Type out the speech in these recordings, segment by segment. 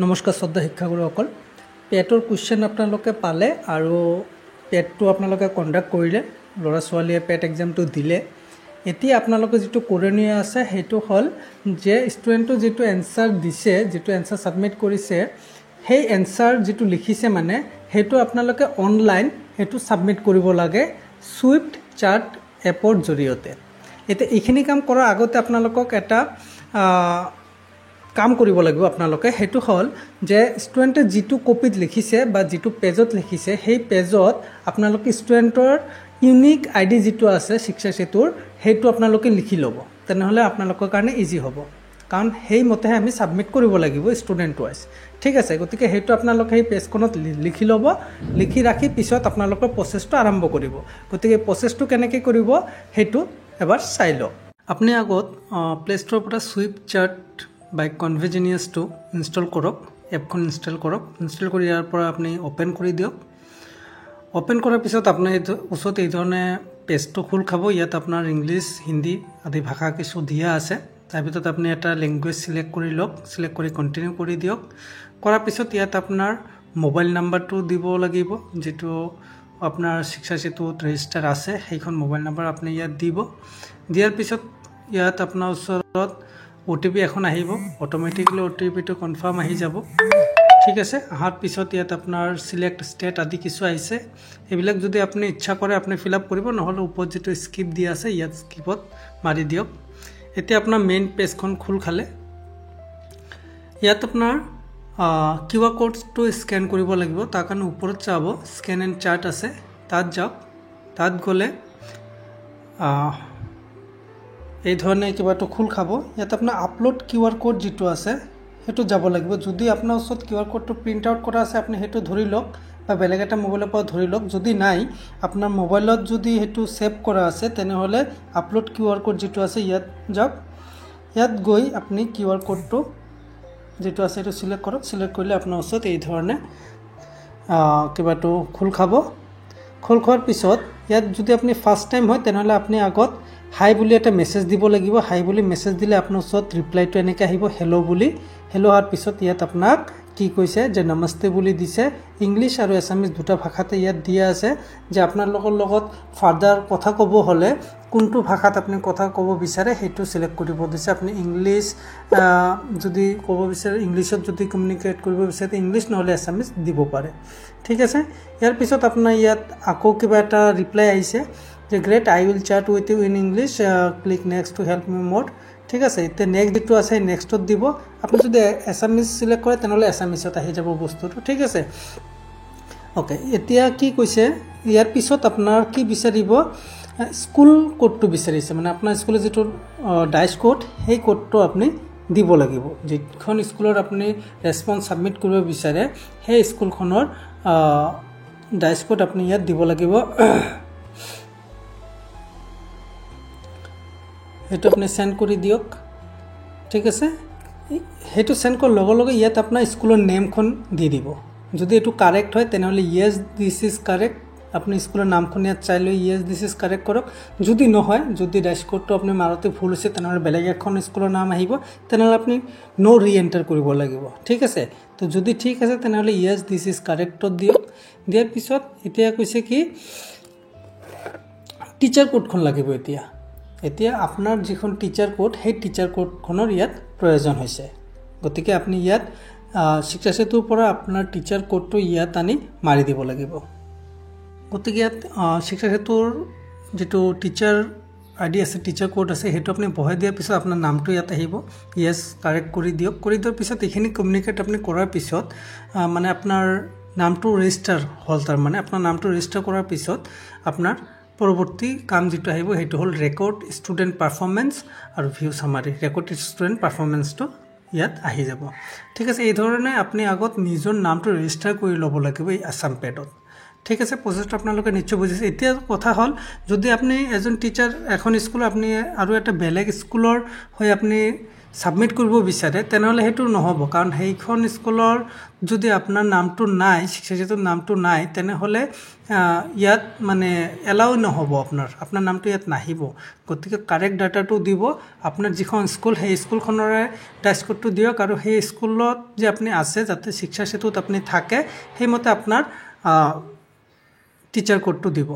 নমস্কাৰ শ্ৰদ্ধা শিক্ষাগুৰুসকল পেটৰ কুৱেশ্যন আপোনালোকে পালে আৰু পেটটো আপোনালোকে কণ্ডাক্ট কৰিলে ল'ৰা ছোৱালীয়ে পেট এক্সামটো দিলে এতিয়া আপোনালোকে যেটো কৰিনিয়া আছে হেতু হল যে ষ্টুডেণ্টটো যেটো এনসাৰ দিছে যেটো এনসাৰ সাবমিট কৰিছে সেই এনসাৰ যেটো লিখিছে মানে হেতু আপোনালোকে অনলাইন হেতু সাবমিট কৰিব লাগে সুইফট চাৰ্ট এপৰ জৰিয়তে এতিয়া এইখিনি কাম কৰাৰ আগতে আপোনালোকক এটা কাম কৰিব লাগিব আপোনালোকে হেতু হল যে ষ্টুডেণ্টে যেটো কপিত লিখিছে বা যেটো পেজত লিখিছে সেই পেজত আপোনালোকে ষ্টুডেণ্টৰ ইউনিক আইডি যেটো আছে শিক্ষা সেতুৰ হেতু আপোনালোকে লিখি লব তেনেহলে আপোনালোকৰ কাৰণে ইজি হ'ব কাৰণ সেই মতে আমি সাবমিট কৰিব লাগিব ষ্টুডেণ্ট ওয়াইজ ঠিক আছে গতিকে হেতু আপোনালোকে এই পেজখনত লিখি লব লিখি ৰাখি পিছত আপোনালোকৰ প্ৰচেছটো আৰম্ভ কৰিব গতিকে প্ৰচেছটো কেনেকৈ কৰিব হেতু এবাৰ চাই লওক আপুনি আগত প্লে ষ্টৰৰ পৰা Swift Chat by convenience to install korok app kon install kori yar pora apni open kori diok open korar pisot apni usot ei dhorone page to khul khabo yat apnar english hindi adi bhasha kichu dia ase tar bitot apni eta language select kori lok select kori continue kori diok korar pisot yat apnar mobile number to dibo lagibo jeto apnar shiksha setu register ase heikhon mobile number apni yat dibo diar pisot yat apnar usorot OTP এখন আহিব automatically OTP টো confirm আহি যাব ঠিক আছে আহার পিছত ইয়াত আপনার সিলেক্ট স্টেট আদি কিছু আইছে এবিলাক যদি আপনি ইচ্ছা করে আপনি ফিল আপ কৰিব নহলে উপর যেটো স্কিপ দিয়া আছে ইয়াত স্কিপত মারি দিওক এতিয়া আপনার মেইন পেজখন খুল খালে ইয়াত আপনার কিউআর কোডটো স্ক্যান কৰিব লাগিব তাৰ কাৰণে ওপৰত যাব স্ক্যান এন্ড চাৰ্ট আছে তাত যাওক তাত গলে এই ধৰণে কিবাটো খুল খাব ইয়াত আপোনাৰ আপলোড কিউআৰ কোড যেটো আছে হেতু যাব লাগিব যদি আপোনাৰ ওচৰত কিউআৰ কোডটো প্ৰিন্ট আউট কৰা আছে আপুনি হেতু ধৰি লওক বা বেলেগ এটা মোবাইলৰ পৰা ধৰি লওক যদি নাই আপোনাৰ মোবাইলত যদি হেতু সেভ কৰা আছে তেনেহলে আপলোড কিউআৰ কোড যেটো আছে ইয়াত যাওক ইয়াত গৈ আপুনি কিউআৰ কোডটো যেটো আছে হেতু সিলেক্ট কৰক সিলেক্ট কৰিলে আপোনাৰ ওচৰত এই ধৰণে কিবাটো খুল খাব খুল খোৱাৰ পিছত ইয়াত যদি আপুনি ফাৰ্স্ট টাইম হয় তেনেহলে আপুনি আগত হাই বুলি এটা মেসেজ দিব লাগিব হাই বুলি মেসেজ দিলে আপোনাৰ ওচৰত ৰিপ্লাইটো এনেকৈ আহিব হেলো বুলি হেলো হাৰ পিছত ইয়াত আপোনাক কি কৈছে যে নমস্তে বুলি দিছে ইংলিশ আৰু আসামিজ দুটা ভাষাতে ইয়াত দিয়া আছে যে আপোনাৰ লগত ফাৰ্দাৰ কথা ক'ব হলে কোনটো ভাষাত আপুনি কথা ক'ব বিচাৰে হেতু সিলেক্ট কৰিব দিছে আপুনি ইংলিশ যদি ক'ব বিচাৰে ইংলিশত যদি কমিউনিকেট কৰিব বিচাৰে ইংলিশ নহলে আসামিজ দিব পাৰে ঠিক আছে ইয়াৰ পিছত আপোনাৰ ইয়াত আকৌ কিবা এটা ৰিপ্লাই আহিছে যে great I will chat with you in english click next to help me more ঠিক আছে তে নেক্সট যেটো আছে নেক্সটত দিব আপুনি যদি এছামিজ সিলেক্ট কৰে তেনেহলে এছামিজত আহি যাব বস্তুটো ঠিক আছে ওকে এতিয়া কি কৈছে ইয়াৰ পিছত আপোনাৰ কি বিচাৰিব স্কুল কোডটো বিচাৰিছে মানে আপোনাৰ স্কুলৰ যেটো ডাইচ কোড সেই কোডটো আপুনি দিব লাগিব যেখন স্কুলৰ আপুনি ৰেসপন্স সাবমিট কৰিব বিচাৰে সেই স্কুলখনৰ ডাইচ কোড আপুনি ইয়াত দিব লাগিব হেতু আপনি সেন্ড কৰি দিওক ঠিক আছে হেতু সেন্ড কৰ লগে লগে ইয়াত আপোনাৰ স্কুলৰ নেমখন দি দিব যদি এটো কাৰেক্ট হয় তেনেহলে ইয়েস দিস ইজ কাৰেক্ট আপনি স্কুলৰ নামখন ইয়াত চাই লৈ ইয়েস দিস ইজ কাৰেক্ট কৰক যদি নহয় যদি ড্যাশবোৰ্ডটো আপনি মাৰতে ভুল হৈছে তেনেহলে বেলেগ এখন স্কুলৰ নাম আহিব তেনেহলে আপনি নো ৰি এন্টাৰ কৰিব লাগিব ঠিক আছে তো যদি ঠিক আছে তেনেহলে ইয়েস দিস ইজ কারেক্ট দিওক দিয়াৰ পিছত এতিয়া কৈছে কি টিচাৰ কোডখন লাগিব এতিয়া আপোনাৰ যিখন টিচাৰ কোড সেই টিচাৰ কোডখনৰ ইয়াত প্ৰয়োজন হৈছে গতিকে আপুনি ইয়াত শিক্ষা সেতুৰ পৰা আপোনাৰ টিচাৰ কোডটো ইয়াত আনি মাৰি দিব লাগিব গতিকে ইয়াত শিক্ষা সেতুৰ যেটো টিচাৰ আইডি আছে টিচাৰ কোড আছে হেতু আপুনি বহাই দিয়াৰ পিছত আপোনাৰ নামটো ইয়াত আহিব ইয়েস কাৰেক্ট কৰি দিওক কৰি দিয়াৰ পিছত এখিনি কমিউনিকেট আপুনি কৰাৰ পিছত মানে আপোনাৰ নামটো ৰেজিষ্টাৰ হল তাৰ মানে আপোনাৰ নামটো ৰেজিষ্টাৰ কৰাৰ পিছত আপোনাৰ পৰৱৰ্তী কাম যেটো আহিব হেতু হল ৰেকৰ্ড ষ্টুডেন্ট পাৰফৰম্যান্স আৰু ভিউ সামাৰি ৰেকৰ্ড ষ্টুডেন্ট পাৰফৰম্যান্সটো ইয়াত আহি যাব ঠিক আছে এই ধৰণে আপুনি আগত নিজৰ নামটো ৰেজিষ্টাৰ কৰি ল'ব লাগিব এই আসাম পেডত ঠিক আছে প্ৰসেছটো আপোনালোকে নিশ্চয় বুজিছে এতিয়া কথা হল যদি আপুনি এজন টিচাৰ এখন স্কুল আপুনি আৰু এটা বেলেগ স্কুলৰ হৈ আপুনি সাবমিট কৰিব বিচাৰে তেনেহ'লে সেইটো নহ'ব, কাৰণ সেইখন স্কুলৰ যদি আপোনাৰ নামটো নাই, শিক্ষাৰ্থীটোৰ নামটো নাই, তেনেহ'লে ইয়াত মানে এলাউ নহ'ব, আপোনাৰ নামটো ইয়াত নাহিব। গতিকে কাৰেক্ট ডাটাটো দিব, আপোনাৰ যিখন স্কুল সেই স্কুলখনৰে ডাইচ কোডটো দিয়ক, আৰু সেই স্কুলত যে আপুনি আছে, যাতে শিক্ষা সেতুত আপুনি থাকে, সেইমতে আপোনাৰ টিচাৰ কোডটো দিব।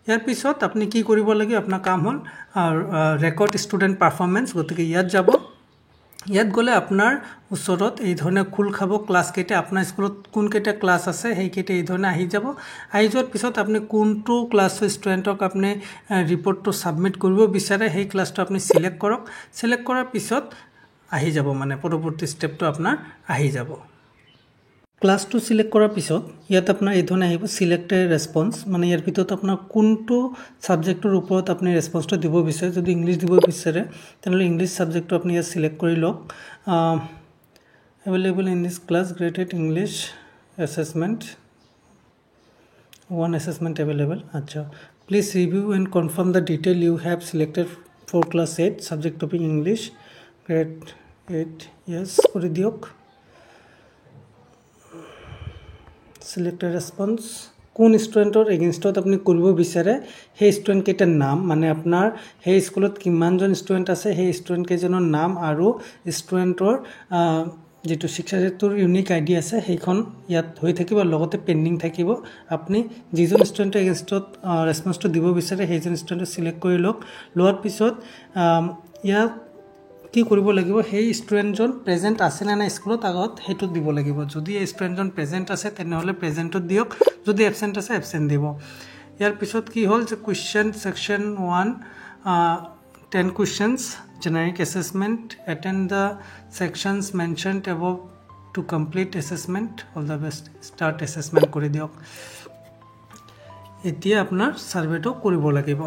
ইয়াৰ পিছত আপুনি কি কৰিব লাগে, আপোনাৰ কাম হ'ল ৰেকৰ্ড ষ্টুডেণ্ট পাৰফৰ্মেঞ্চ। গতিকে ইয়াত যাব, ইয়াত গ'লে আপোনাৰ ওচৰত এই ধৰণে খোল খাব ক্লাছ কেইটা, আপোনাৰ স্কুলত কোনকেইটা ক্লাছ আছে সেইকেইটা এই ধৰণে আহি যাব। আহি যোৱাৰ পিছত আপুনি কোনটো ক্লাছৰ ষ্টুডেণ্টক আপুনি ৰিপৰ্টটো ছাবমিট কৰিব বিচাৰে সেই ক্লাছটো আপুনি চিলেক্ট কৰক। চিলেক্ট কৰাৰ পিছত আহি যাব, মানে পৰৱৰ্তী ষ্টেপটো আপোনাৰ আহি যাব। ক্লাছটো চিলেক্ট কৰাৰ পিছত ইয়াত আপোনাৰ এই ধৰণে আহিব চিলেক্টেড ৰেছপন্স, মানে ইয়াৰ ভিতৰত আপোনাৰ কোনটো ছাবজেক্টৰ ওপৰত আপুনি ৰেছপন্সটো দিব বিচাৰে। যদি ইংলিছ দিব বিচাৰে তেনেহ'লে ইংলিছ ছাবজেক্টটো আপুনি ইয়াত চিলেক্ট কৰি লওক। Available in this class graded English assessment, 1 assessment available. আচ্ছা, please review and confirm the detail you have selected for class 8, subject topic English, grade 8, yes কৰি দিয়ক। চিলেক্টেড ৰেছপন্স, কোন ষ্টুডেণ্টৰ এগেইনষ্টত আপুনি কৰিব বিচাৰে সেই ষ্টুডেণ্টকেইটাৰ নাম, মানে আপোনাৰ সেই স্কুলত কিমানজন ষ্টুডেণ্ট আছে সেই ষ্টুডেণ্টকেইজনৰ নাম আৰু ষ্টুডেণ্টৰ যিটো শিক্ষা সেতুৰ ইউনিক আইডি আছে সেইখন ইয়াত হৈ থাকিব, লগতে পেণ্ডিং থাকিব। আপুনি যিজন ষ্টুডেণ্টৰ এগেইনষ্টত ৰেছপন্সটো দিব বিচাৰে সেইজন ষ্টুডেণ্টক চিলেক্ট কৰি লওক। লোৱাৰ পিছত ইয়াত কি কৰিব লাগিব, সেই ষ্টুডেণ্টজন প্ৰেজেণ্ট আছে নে নাই স্কুলত আগত সেইটো দিব লাগিব। যদি এই ষ্টুডেণ্টজন প্ৰেজেণ্ট আছে তেনেহ'লে প্ৰেজেণ্টত দিয়ক, যদি এবচেণ্ট আছে এবচেণ্ট দিব। ইয়াৰ পিছত কি হ'ল যে question section 1, 10 questions, generic assessment, attend the sections mentioned above to complete assessment. All the best. Start assessment কৰি দিয়ক। এতিয়া আপোনাৰ সাৰ্ভেটো কৰিব লাগিব।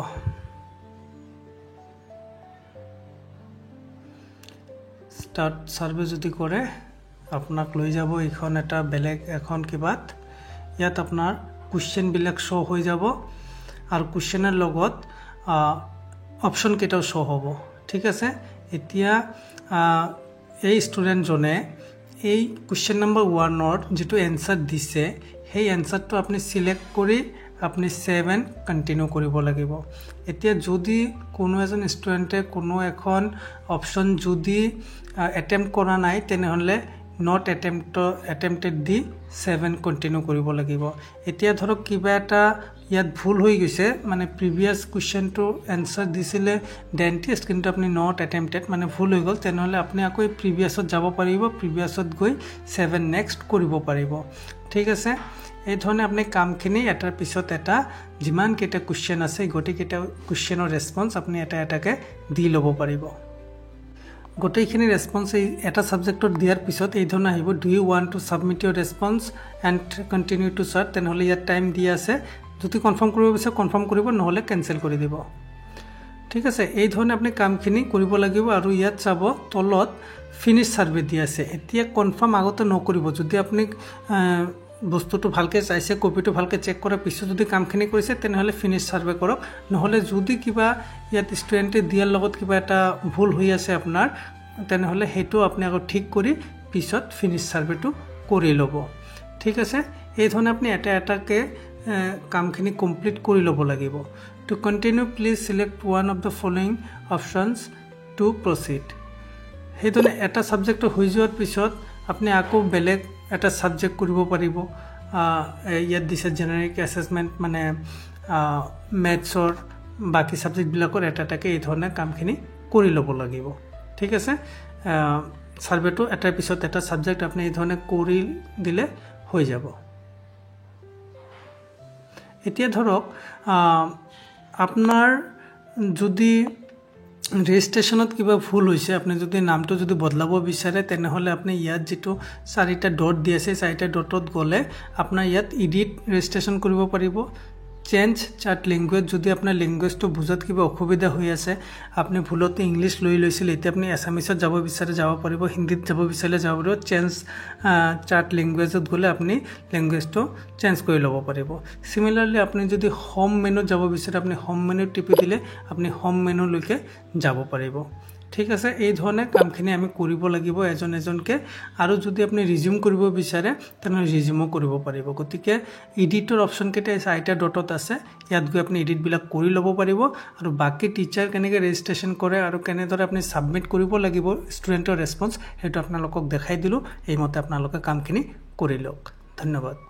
স্টাৰ্ট সাৰ্ভে যদি কৰে আপোনাক লৈ যাব এইখন এটা বেলেগ এখন কিবাত। ইয়াত আপোনাৰ কুৱেশ্যনবিলাক শ্ব' হৈ যাব আৰু কুৱেশ্যনৰ লগত অপশ্যন কেইটাও শ্ব' হ'ব, ঠিক আছে। এতিয়া এই ষ্টুডেণ্টজনে এই কুৱেশ্যন নম্বৰ 1ৰ যিটো এনচাৰ দিছে সেই এনচাৰটো আপুনি চিলেক্ট কৰি আপুনি 7 কণ্টিনিউ কৰিব লাগিব। এতিয়া যদি কোনো এজন ষ্টুডেণ্টে কোনো এখন অপশ্যন যদি এটেম্প্ট কৰা নাই তেনেহ'লে নট এটেম্পটেড দি 7 কণ্টিনিউ কৰিব লাগিব। এতিয়া ধৰক কিবা এটা ইয়াত ভুল হৈ গৈছে, মানে প্ৰিভিয়াছ কুৱেশ্যনটো এনচাৰ দিছিলে ডেণ্টিষ্ট, কিন্তু আপুনি নট এটেম্পটেড মানে ভুল হৈ গ'ল, তেনেহ'লে আপুনি আকৌ প্ৰিভিয়াছত যাব পাৰিব, প্ৰিভিয়াছত গৈ 7 নেক্সট কৰিব পাৰিব, ঠিক আছে। এই ধৰণে আপুনি কামখিনি এটাৰ পিছত এটা যিমানকেইটা কুৱেশ্যন আছে গোটেইকেইটা কুৱেশ্যনৰ ৰেছপন্স আপুনি এটা এটাকৈ দি ল'ব পাৰিব। গোটেইখিনি ৰেছপন্স এই এটা ছাবজেক্টত দিয়াৰ পিছত এই ধৰণে আহিব, do you want to submit your response and continue to chat. তেনেহ'লে ইয়াত টাইম দি আছে, যদি কনফাৰ্ম কৰিব বিচাৰে কনফাৰ্ম কৰিব, নহ'লে কেঞ্চেল কৰি দিব, ঠিক আছে। এই ধৰণে আপুনি কামখিনি কৰিব লাগিব। আৰু ইয়াত চাব তলত ফিনিছ ছাৰ্ভে দি আছে। এতিয়া কনফাৰ্ম আগতে নকৰিব, যদি আপুনি বস্তুটো ভালকৈ চাইছে, কপিটো ভালকৈ চেক কৰাৰ পিছত যদি কামখিনি কৰিছে তেনেহ'লে ফিনিছ ছাৰ্ভে কৰক। নহ'লে যদি কিবা ইয়াত ষ্টুডেণ্টে দিয়াৰ লগত কিবা এটা ভুল হৈ আছে আপোনাৰ, তেনেহ'লে সেইটো আপুনি আকৌ ঠিক কৰি পিছত ফিনিছ ছাৰ্ভেটো কৰি ল'ব, ঠিক আছে। এই ধৰণে আপুনি এটা এটাকৈ কামখিনি কমপ্লিট কৰি ল'ব লাগিব। To continue please select one of the following options to proceed. সেইধৰণে এটা ছাবজেক্ট হৈ যোৱাৰ পিছত আপুনি আকৌ বেলেগ এটা ছাবজেক্ট কৰিব পাৰিব। ইয়াত দিছে জেনেৰিক এছেছমেণ্ট, মানে মেথছৰ বাকী ছাবজেক্টবিলাকৰ এটা এটাকৈ এই ধৰণে কামখিনি কৰি ল'ব লাগিব, ঠিক আছে। ছাৰ্ভেটো এটাৰ পিছত এটা ছাবজেক্ট আপুনি এই ধৰণে কৰি দিলে হৈ যাব। এতিয়া ধৰক আপোনাৰ যদি ৰেজিষ্ট্ৰেশ্যনত কিবা ভুল হৈছে, আপুনি যদি নামটো যদি বদলাব বিচাৰে তেনেহ'লে আপুনি ইয়াত যিটো 4টা ডট দি আছে 4টা ডটত গ'লে আপোনাৰ ইয়াত এডিট ৰেজিষ্ট্ৰেশ্যন কৰিব পাৰিব। চেঞ্জ চাৰ্ট লেংগুৱেজ, যদি আপোনাৰ লেংগুৱেজটো বুজাত কিবা অসুবিধা হৈ আছে, আপুনি ভুলতে ইংলিছ লৈ লৈছিলে, এতিয়া আপুনি এছামিছত যাব বিচাৰে যাব পাৰিব, হিন্দীত যাব বিচাৰিলে যাব পাৰিব। চেঞ্জ চাৰ্ট লেংগুৱেজত গ'লে আপুনি লেংগুৱেজটো চেঞ্জ কৰি ল'ব পাৰিব। চিমিলাৰলি আপুনি যদি হোম মেনুত যাব বিচাৰে আপুনি হোম মেনুত টিপি দিলে আপুনি হোম মেনুলৈকে যাব পাৰিব, ঠিক আছে, এই ধৰণে কামখিনি আমি কৰিব লাগিব এজন এজনকৈ। আৰু যদি আপুনি ৰিজিউম কৰিব বিচাৰে তেনেহ'লে ৰিজিউমো কৰিব পাৰিব। গতিকে এডিটৰ অপশ্যনকেইটা এই 4টা ডটত আছে, ইয়াত গৈ আপুনি এডিটবিলাক কৰি ল'ব পাৰিব। আৰু বাকী টিচাৰ কেনেকৈ ৰেজিষ্ট্ৰেশ্যন কৰে আৰু কেনেদৰে আপুনি ছাবমিট কৰিব লাগিব ষ্টুডেণ্টৰ ৰেছপন্স, সেইটো আপোনালোকক দেখাই দিলোঁ। এইমতে আপোনালোকে কামখিনি কৰি লওক। ধন্যবাদ।